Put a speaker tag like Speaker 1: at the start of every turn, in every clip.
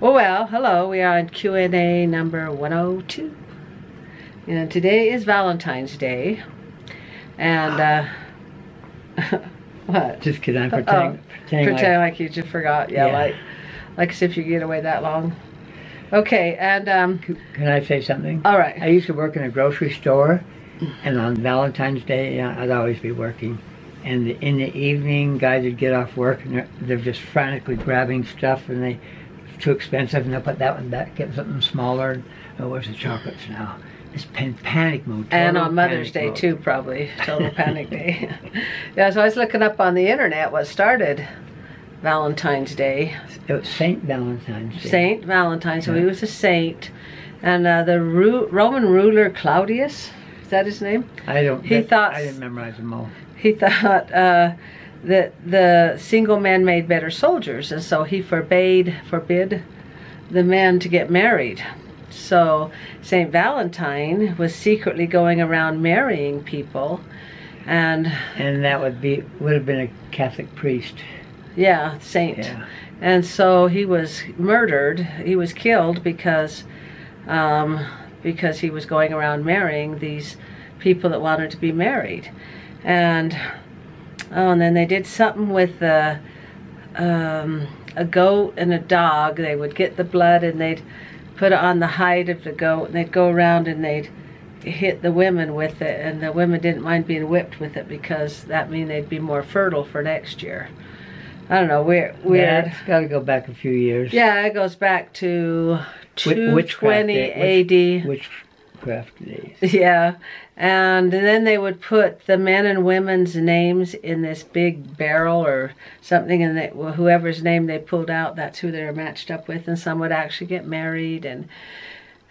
Speaker 1: Well, hello. We are on Q&A number 102. And today is Valentine's Day. And, what?
Speaker 2: Just kidding. I'm
Speaker 1: pretending like you just forgot. Yeah, like as if you get away that long. Okay, and...
Speaker 2: Can I say something?
Speaker 1: All right.
Speaker 2: I used to work in a grocery store, and on Valentine's Day, I'd always be working. And in the evening, guys would get off work, and they're just frantically grabbing stuff, and it's too expensive, and they'll put that one back, get something smaller. Oh, where's the chocolates now? It's panic mode.
Speaker 1: And on Mother's Day, too, probably. Total panic day. Yeah, so I was looking up on the internet what started Valentine's Day.
Speaker 2: It was Saint Valentine's Day.
Speaker 1: Saint Valentine, so he was a saint. And the Roman ruler Claudius, is that his name?
Speaker 2: I didn't memorize them all.
Speaker 1: He thought that the single men made better soldiers, and so he forbid the men to get married. So Saint Valentine was secretly going around marrying people, and that
Speaker 2: would have been a Catholic priest.
Speaker 1: Yeah, saint.
Speaker 2: Yeah.
Speaker 1: And so he was murdered. He was killed because he was going around marrying these people that wanted to be married. And then they did something with a goat and a dog. They would get the blood and they'd put it on the hide of the goat, and they'd go around and they'd hit the women with it, and the women didn't mind being whipped with it because that means they'd be more fertile for next year. I don't know, weird.
Speaker 2: Yeah, it's got to go back a few years.
Speaker 1: Yeah, it goes back to 220 AD.
Speaker 2: Witchcraft days.
Speaker 1: Yeah, and then they would put the men and women's names in this big barrel or something, and whoever's name they pulled out, that's who they were matched up with, and some would actually get married. And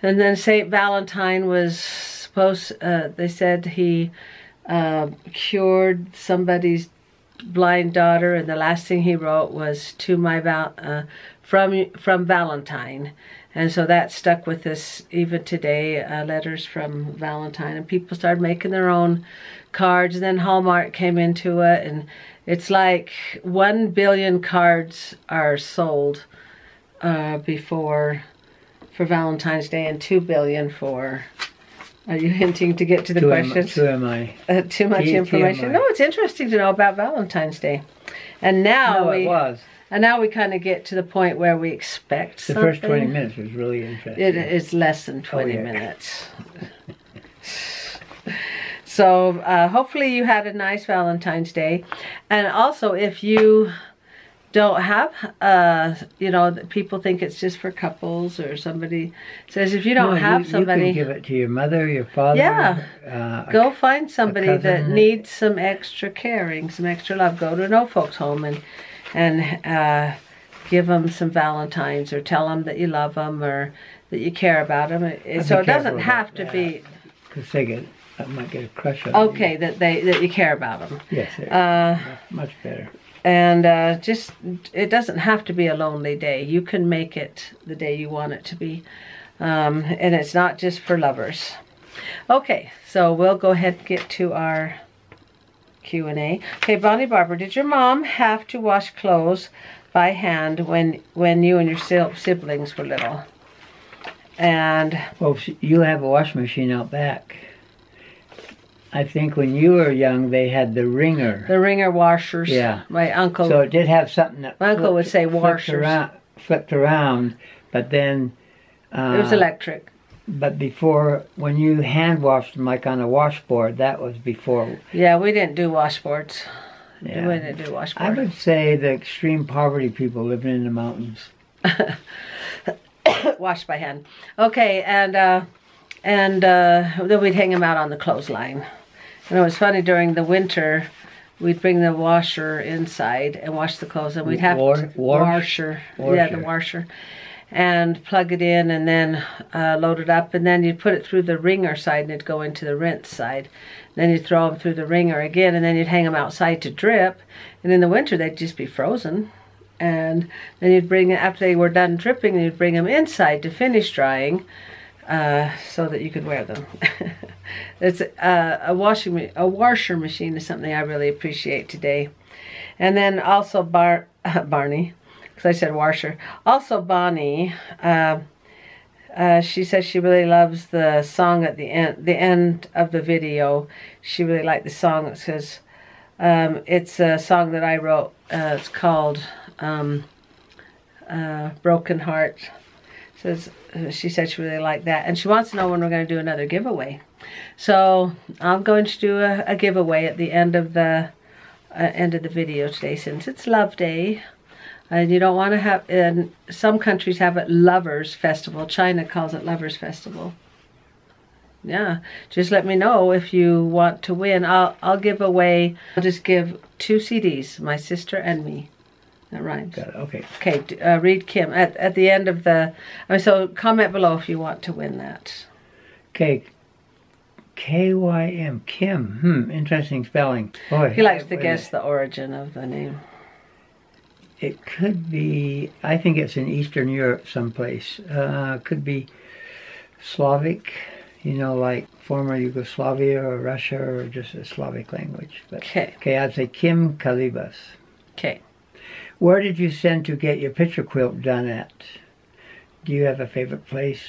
Speaker 1: then Saint Valentine was supposed, they said he cured somebody's blind daughter, and the last thing he wrote was to my from Valentine. And so that stuck with us even today, letters from Valentine, and people started making their own cards, and then Hallmark came into it, and it's like 1 billion cards are sold for Valentine's Day, and 2 billion for... Are you hinting to get to the questions?
Speaker 2: Too much
Speaker 1: information? No, it's interesting to know about Valentine's Day. And now we kind of get to the point where we expect something.
Speaker 2: The first 20 minutes was really interesting.
Speaker 1: It is less than 20 minutes. So hopefully you had a nice Valentine's Day. And also if you don't have, people think it's just for couples, or somebody says if you don't have somebody...
Speaker 2: You can give it to your mother, your father.
Speaker 1: Yeah. Go find somebody that needs some extra caring, some extra love. Go to an old folks home and give them some Valentines, or tell them that you love them or that you care about them. So it doesn't have to be...
Speaker 2: Because they might get a crush on you.
Speaker 1: Okay, that you care about them.
Speaker 2: Yes, that's much better.
Speaker 1: And it doesn't have to be a lonely day. You can make it the day you want it to be. And it's not just for lovers. Okay, so we'll go ahead and get to our Q&A. Okay, Bonnie Barber, did your mom have to wash clothes by hand when you and your siblings were little? And...
Speaker 2: Well, you have a washing machine out back. I think when you were young, they had the wringer.
Speaker 1: The wringer washers.
Speaker 2: Yeah.
Speaker 1: My uncle...
Speaker 2: So it did have something that...
Speaker 1: My uncle would say washers.
Speaker 2: Flipped around, but then...
Speaker 1: it was electric.
Speaker 2: But before, when you hand washed them, like on a washboard, that was before...
Speaker 1: Yeah, we didn't do washboards.
Speaker 2: Yeah.
Speaker 1: We didn't do washboards.
Speaker 2: I would say the extreme poverty people living in the mountains.
Speaker 1: Washed by hand. Okay, and then we'd hang them out on the clothesline. And it was funny, during the winter, we'd bring the washer inside and wash the clothes, and we'd have washer, and plug it in, and then load it up, and then you'd put it through the wringer side, and it'd go into the rinse side. Then you'd throw them through the wringer again, and then you'd hang them outside to drip, and in the winter they'd just be frozen. And then you'd bring it, after they were done dripping, you'd bring them inside to finish drying, so that you could wear them. It's a washer machine is something I really appreciate today. And then also Barney because I said washer. Also, Bonnie, she says she really loves the song at the end of the video. She really liked the song. It says, it's a song that I wrote. It's called Broken Heart. Says she said she really liked that, and she wants to know when we're going to do another giveaway. So I'm going to do a giveaway at the end of the video today, since it's Love Day. And you don't want to have, in some countries have it Lovers Festival. China calls it Lovers Festival. Yeah, just let me know if you want to win. I'll give away, I'll just give 2 CDs, My Sister and Me. That rhymes.
Speaker 2: Got it. Okay.
Speaker 1: Okay, read Kim at the end of the, so comment below if you want to win that.
Speaker 2: Okay. K-Y-M, Kim. Interesting spelling. Boy,
Speaker 1: He likes to guess the origin of the name.
Speaker 2: It could be, I think it's in Eastern Europe someplace. Could be Slavic, you know, like former Yugoslavia or Russia, or just a Slavic language. But, okay, I'd say Kim Kalibas.
Speaker 1: Okay.
Speaker 2: Where did you send to get your picture quilt done at? Do you have a favorite place?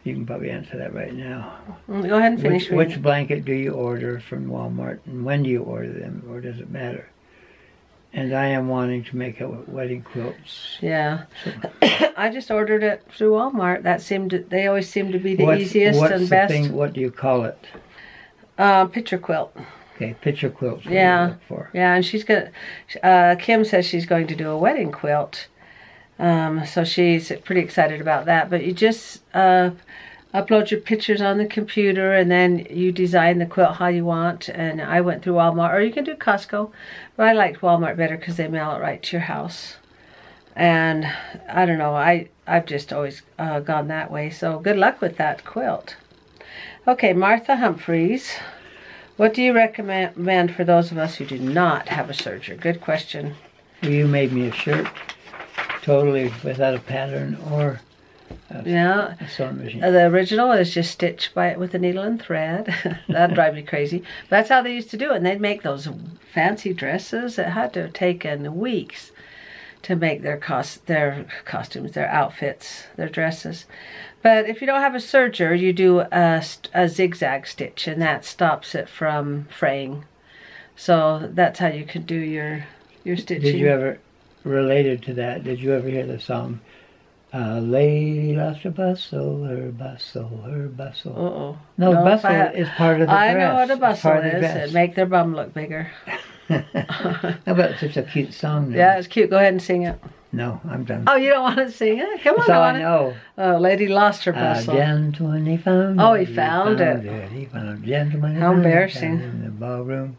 Speaker 2: You can probably answer that right now.
Speaker 1: Go ahead and finish.
Speaker 2: Which blanket do you order from Walmart, and when do you order them, or does it matter? And I am wanting to make a wedding quilts.
Speaker 1: Yeah. So. I just ordered it through Walmart. They always seem to be the easiest and best.
Speaker 2: What do you call it?
Speaker 1: Picture quilt.
Speaker 2: Okay, picture quilts.
Speaker 1: Yeah. Yeah, and she's gonna. Kim says she's going to do a wedding quilt. So she's pretty excited about that. But you just upload your pictures on the computer, and then you design the quilt how you want. And I went through Walmart, or you can do Costco, but I liked Walmart better because they mail it right to your house. And I don't know, I've just always gone that way. So good luck with that quilt. Okay, Martha Humphreys, what do you recommend for those of us who do not have a serger? Good question.
Speaker 2: You made me a shirt, totally without a pattern or
Speaker 1: yeah,
Speaker 2: a sewing machine.
Speaker 1: The original is just stitched with a needle and thread. That'd drive me crazy. But that's how they used to do it. And they'd make those fancy dresses. It had to have taken weeks to make their costumes, their outfits, their dresses. But if you don't have a serger, you do a zigzag stitch, and that stops it from fraying. So that's how you can do your stitching.
Speaker 2: Did you ever, related to that, did you ever hear the song, Lady lost her bustle, her bustle, her bustle?
Speaker 1: Uh-oh.
Speaker 2: No, bustle is part of the dress.
Speaker 1: I know what a bustle is. It'd make their bum look bigger.
Speaker 2: But it's such a cute song, though.
Speaker 1: Yeah, it's cute. Go ahead and sing it.
Speaker 2: No, I'm done.
Speaker 1: Oh, you don't want to sing it? Come on,
Speaker 2: that's all I know.
Speaker 1: Oh, Lady lost her bustle.
Speaker 2: A gentleman, he found it.
Speaker 1: Oh, he found it.
Speaker 2: He found a gentleman.
Speaker 1: How embarrassing.
Speaker 2: In the ballroom.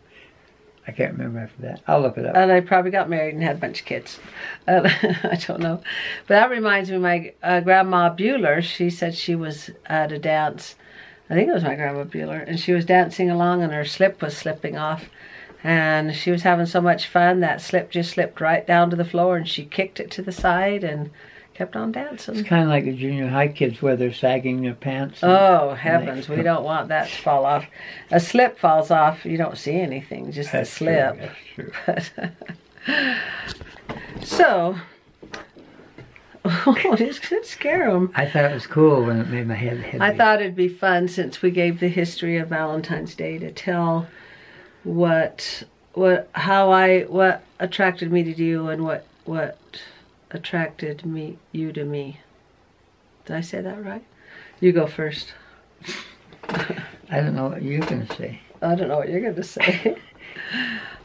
Speaker 2: I can't remember after that. I'll look it up.
Speaker 1: And I probably got married and had a bunch of kids. I don't know. But that reminds me of my grandma Bueller. She said she was at a dance. I think it was my grandma Bueller. And she was dancing along, and her slip was slipping off. And she was having so much fun, that slip just slipped right down to the floor, and she kicked it to the side and kept on dancing.
Speaker 2: It's kind of like the junior high kids where they're sagging their pants.
Speaker 1: Oh, heavens. We don't want that to fall off. A slip falls off, you don't see anything, just the slip.
Speaker 2: True, that's true.
Speaker 1: So, just scare them.
Speaker 2: I thought it was cool when it made my head heavy.
Speaker 1: I thought it'd be fun, since we gave the history of Valentine's Day, to tell what attracted me to you, and what attracted you to me. Did I say that right? You go first.
Speaker 2: I don't know what you're going to say.
Speaker 1: I don't know what you're going to say.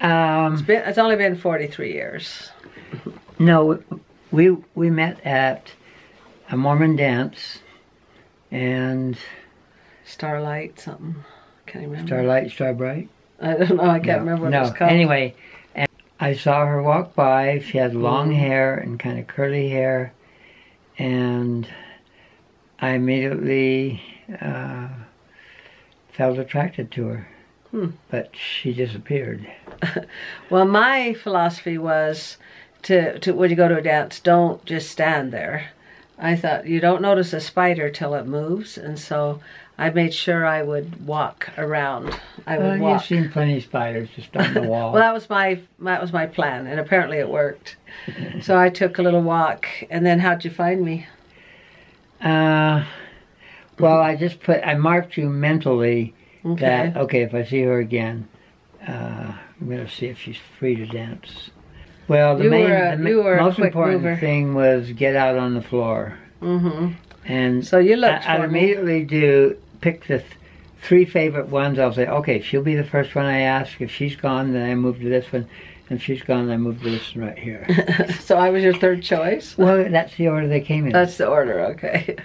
Speaker 1: It's only been 43 years.
Speaker 2: No, we met at a Mormon dance, and
Speaker 1: Starlight something. Can't remember.
Speaker 2: Starlight, Starbright.
Speaker 1: I don't know. I can't remember what it was called.
Speaker 2: Anyway, and I saw her walk by. She had long hair and kind of curly hair, and I immediately felt attracted to her. But she disappeared.
Speaker 1: Well, my philosophy was to when you go to a dance, don't just stand there. I thought you don't notice a spider till it moves, and so I made sure I would walk around. I would
Speaker 2: Well,
Speaker 1: walk.
Speaker 2: you've seen plenty of spiders just on the wall.
Speaker 1: Well, that was my plan, and apparently it worked. So I took a little walk, and then how'd you find me?
Speaker 2: Well, I marked you mentally that, okay, if I see her again, I'm going to see if she's free to dance. Well, the most important thing was get out on the floor.
Speaker 1: Mm-hmm.
Speaker 2: And
Speaker 1: so you looked
Speaker 2: I'd immediately pick the 3 favorite ones. I'll say, okay, she'll be the first one I ask. If she's gone, then I move to this one. And if she's gone, then I move to this one right here.
Speaker 1: So I was your third choice?
Speaker 2: Well, that's the order they came in.
Speaker 1: That's the order, okay.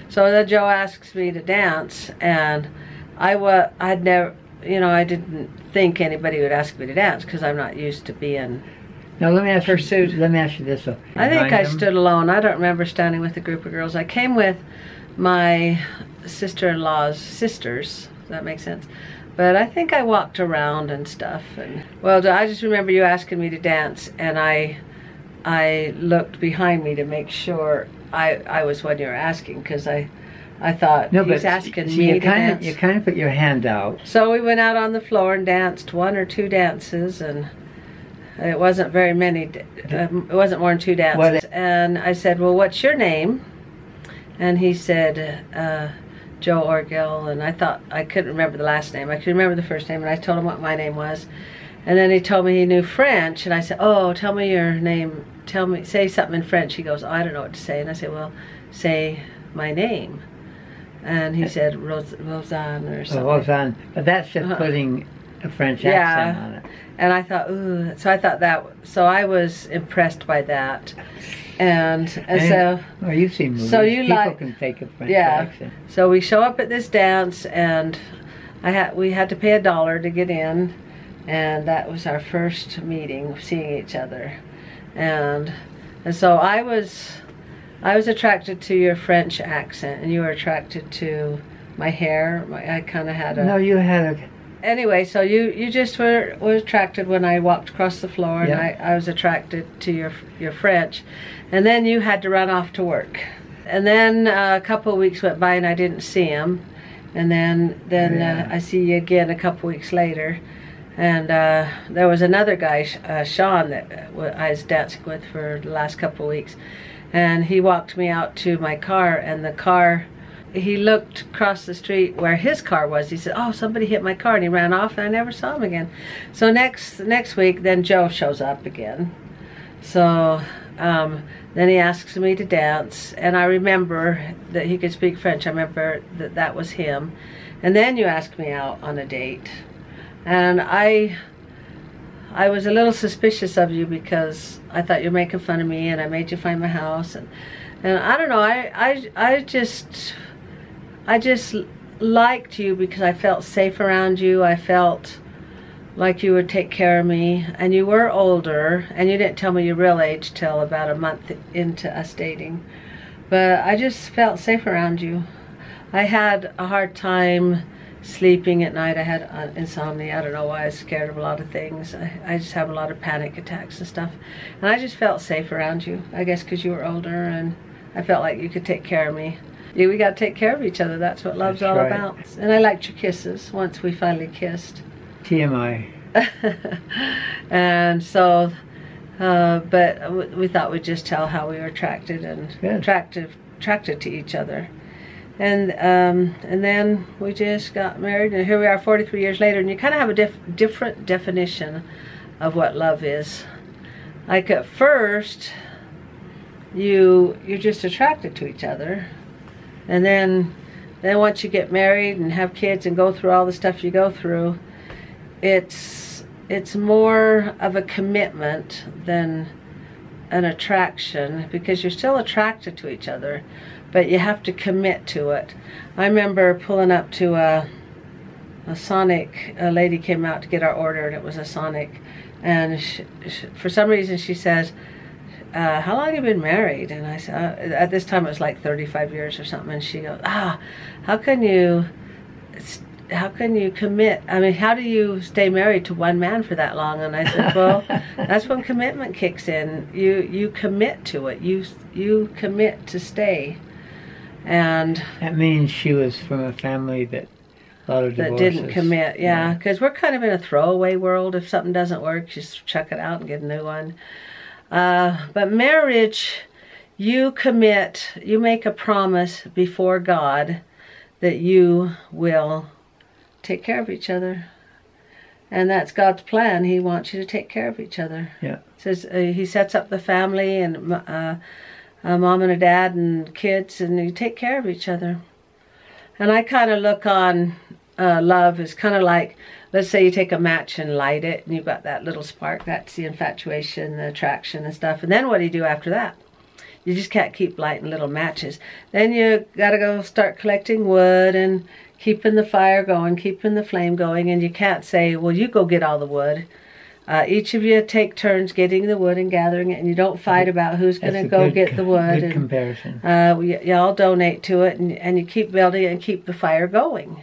Speaker 1: So then Joe asks me to dance, and I'd never, I didn't think anybody would ask me to dance because I'm not used to being
Speaker 2: now let me ask
Speaker 1: pursued.
Speaker 2: Let me ask you this though.
Speaker 1: I think I stood alone. I don't remember standing with a group of girls. I came with my sister-in-law's sisters. Does that make sense? But I think I walked around and stuff. And well, I just remember you asking me to dance, and I looked behind me to make sure I was what you were asking, because I thought he's asking me to dance.
Speaker 2: You kind of put your hand out.
Speaker 1: So we went out on the floor and danced 1 or 2 dances, and it wasn't very many. It wasn't more than 2 dances. And I said, "Well, what's your name?" And he said, Joe Orgill. And I thought I couldn't remember the last name. I could remember the first name, and I told him what my name was. And then he told me he knew French, and I said, "Oh, tell me your name. Say something in French." He goes, "Oh, I don't know what to say." And I said, "Well, say my name." And he said Rosanne or something.
Speaker 2: Oh, Rosanne, but that's just putting a French accent on it.
Speaker 1: And I thought, ooh, so I was impressed by that. And so.
Speaker 2: Well, you've seen movies.
Speaker 1: So
Speaker 2: people can fake a French accent.
Speaker 1: So we show up at this dance, and we had to pay $1 to get in, and that was our first meeting, seeing each other, and so I was attracted to your French accent, and you were attracted to my hair. I kind of had a...
Speaker 2: No, you had a...
Speaker 1: Anyway, so you just were attracted when I walked across the floor, and I was attracted to your French. And then you had to run off to work. And then a couple of weeks went by and I didn't see him. And then I see you again a couple weeks later. And there was another guy, Sean, that I was dancing with for the last couple of weeks. And he walked me out to my car, and the car, he looked across the street where his car was. He said, "Oh, somebody hit my car," and he ran off, and I never saw him again. So next week, then Joe shows up again. So then he asks me to dance, and I remember that he could speak French. I remember that was him. And then you asked me out on a date, and I was a little suspicious of you because I thought you were making fun of me, and I made you find my house, and I don't know, I just liked you because I felt safe around you. I felt like you would take care of me, and you were older, and you didn't tell me your real age till about a month into us dating, but I just felt safe around you. I had a hard time sleeping at night. I had insomnia. I don't know why. I was scared of a lot of things. I just have a lot of panic attacks and stuff, and I just felt safe around you, I guess because you were older, and I felt like you could take care of me. Yeah, we got to take care of each other. That's what love's all about. And I liked your kisses once we finally kissed.
Speaker 2: TMI.
Speaker 1: And so, but we thought we'd just tell how we were attracted and attracted to each other. And then we just got married, and here we are 43 years later, and you kind of have a different definition of what love is. Like at first, you're just attracted to each other, and then once you get married and have kids and go through all the stuff you go through, it's more of a commitment than an attraction, because you're still attracted to each other, but you have to commit to it. I remember pulling up to a Sonic. A lady came out to get our order, and it was a Sonic, and for some reason she says, "How long have you been married?" And I said, at this time it was like 35 years or something, and she goes, how can you commit? I mean, how do you stay married to one man for that long? And I said, well, that's when commitment kicks in. You commit to it. You commit to stay. And
Speaker 2: that means she was from a family that a lot of
Speaker 1: that
Speaker 2: divorces.
Speaker 1: didn't commit, yeah, because we're kind of in a throwaway world. If something doesn't work, just chuck it out and get a new one. But marriage, you commit, you make a promise before God that you will take care of each other. And that's God's plan. He wants you to take care of each other.
Speaker 2: Yeah.
Speaker 1: Says he sets up the family and a mom and a dad and kids, and you take care of each other. And I kind of look on love as kind of like, let's say you take a match and light it, and you've got that little spark. That's the infatuation, the attraction and stuff. And then what do you do after that? You just can't keep lighting little matches. Then you got to go start collecting wood and keeping the fire going, keeping the flame going. And you can't say, well, you go get all the wood. Each of you take turns getting the wood and gathering it, and you don't fight about who's going to go get the wood.
Speaker 2: Good comparison.
Speaker 1: You all donate to it, and you keep building it and keep the fire going.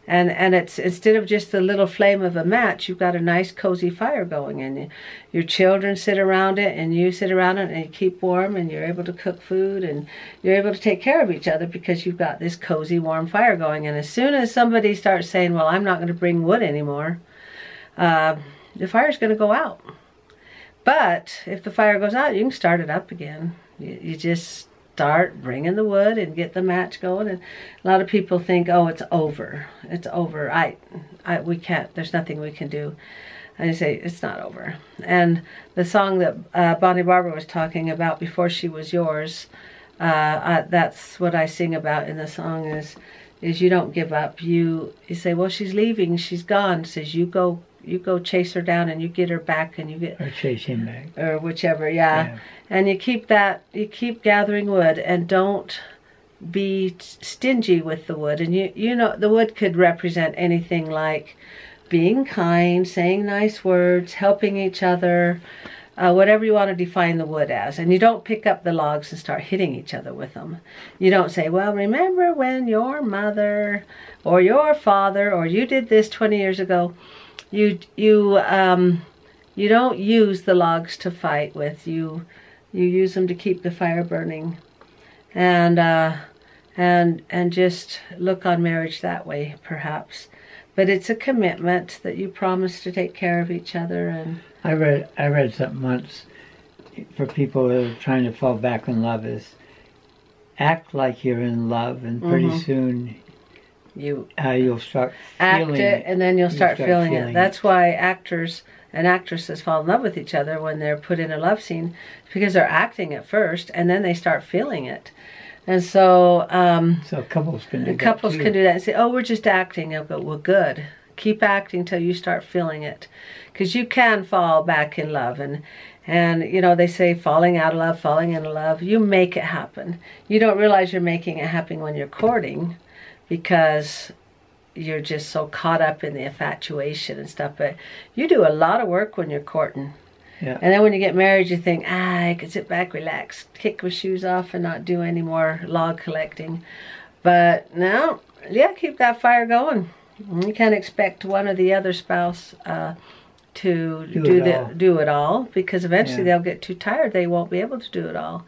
Speaker 1: And it's, instead of just the little flame of a match, you've got a nice cozy fire going, and your children sit around it, and you sit around it, and you keep warm, and you're able to cook food, and you're able to take care of each other because you've got this cozy, warm fire going. And as soon as somebody starts saying, well, I'm not going to bring wood anymore, the fire's going to go out. But if the fire goes out, you can start it up again. You just start bringing the wood and get the match going. And a lot of people think, oh, it's over. It's over. We can't. There's nothing we can do. And I say, it's not over. And the song that Bonnie Barbara was talking about, Before She Was Yours, that's what I sing about in the song is you don't give up. You say, well, she's leaving. She's gone. Says, you go chase her down and you get her back, and you get, or
Speaker 2: chase him back,
Speaker 1: or whichever. Yeah. And you keep gathering wood, and don't be stingy with the wood. And you know, the wood could represent anything like being kind, saying nice words, helping each other, whatever you want to define the wood as. And you don't pick up the logs and start hitting each other with them. You don't say, well, remember when your mother or your father or you did this 20 years ago. You don't use the logs to fight with. You use them to keep the fire burning, and just look on marriage that way, perhaps. But it's a commitment that you promise to take care of each other. And
Speaker 2: I read something once for people that are trying to fall back in love is act like you're in love, and pretty soon you'll start feeling
Speaker 1: it, and then you'll start feeling it. That's why actors and actresses fall in love with each other when they're put in a love scene, because they're acting at first, and then they start feeling it. And so
Speaker 2: couples can do
Speaker 1: couples can do that and say, oh, we're just acting. I'll go, well, good. Keep acting till you start feeling it, because you can fall back in love. And you know, they say falling out of love, falling into love. You make it happen. You don't realize you're making it happen when you're courting, because you're just so caught up in the infatuation and stuff. But you do a lot of work when you're courting.
Speaker 2: Yeah.
Speaker 1: And then when you get married, you think, I can sit back, relax, kick my shoes off, and not do any more log collecting. But no, yeah, keep that fire going. You can't expect one or the other spouse to do it all, because eventually they'll get too tired. They won't be able to do it all.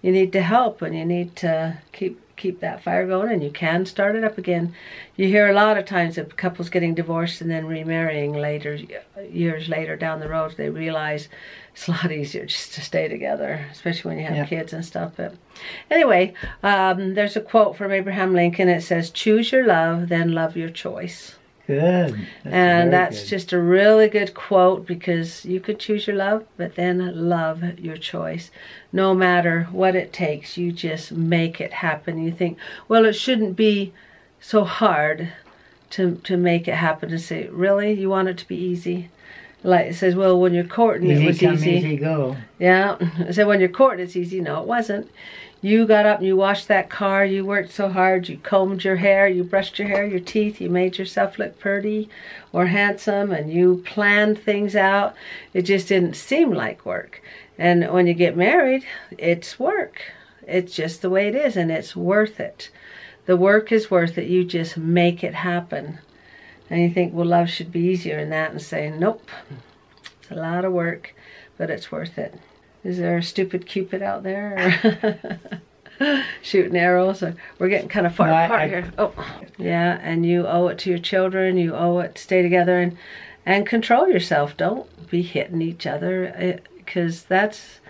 Speaker 1: You need to help, and you need to keep that fire going, and you can start it up again. You hear a lot of times of couples getting divorced and then remarrying later, years later down the road. They realize it's a lot easier just to stay together, especially when you have kids and stuff. But anyway, there's a quote from Abraham Lincoln. It says, choose your love, then love your choice.
Speaker 2: Good.
Speaker 1: That's just a really good quote, because you could choose your love, but then love your choice. No matter what it takes, you just make it happen. You think, well, it shouldn't be so hard to make it happen. And say, really? You want it to be easy? Like it says, well, when you're courting, it was easy.
Speaker 2: Easy go.
Speaker 1: Yeah. It said, when you're courting, it's easy. No, it wasn't. You got up and you washed that car, you worked so hard, you combed your hair, you brushed your hair, your teeth, you made yourself look pretty or handsome, and you planned things out. It just didn't seem like work. And when you get married, it's work. It's just the way it is, and it's worth it. The work is worth it. You just make it happen. And you think, well, love should be easier than that, and say, nope, it's a lot of work, but it's worth it. Is there a stupid Cupid out there? shooting arrows. We're getting kind of far
Speaker 2: No,
Speaker 1: apart here. Oh, yeah, and you owe it to your children. You owe it to stay together and control yourself. Don't be hitting each other, because that's,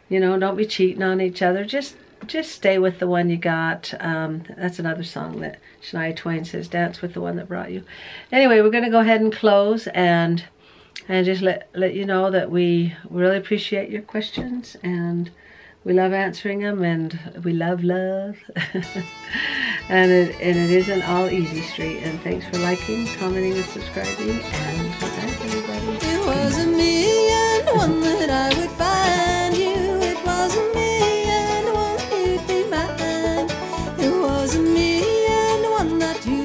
Speaker 1: you know, don't be cheating on each other. Just stay with the one you got. That's another song that Shania Twain says, dance with the one that brought you. Anyway, we're going to go ahead and close and just let you know that we really appreciate your questions, and we love answering them, and we love and it isn't all easy street. And thanks for liking, commenting, and subscribing, and good night, everybody.
Speaker 3: It was a me and one that I would find you. It was a me and one you'd be mine. It was a me and one that you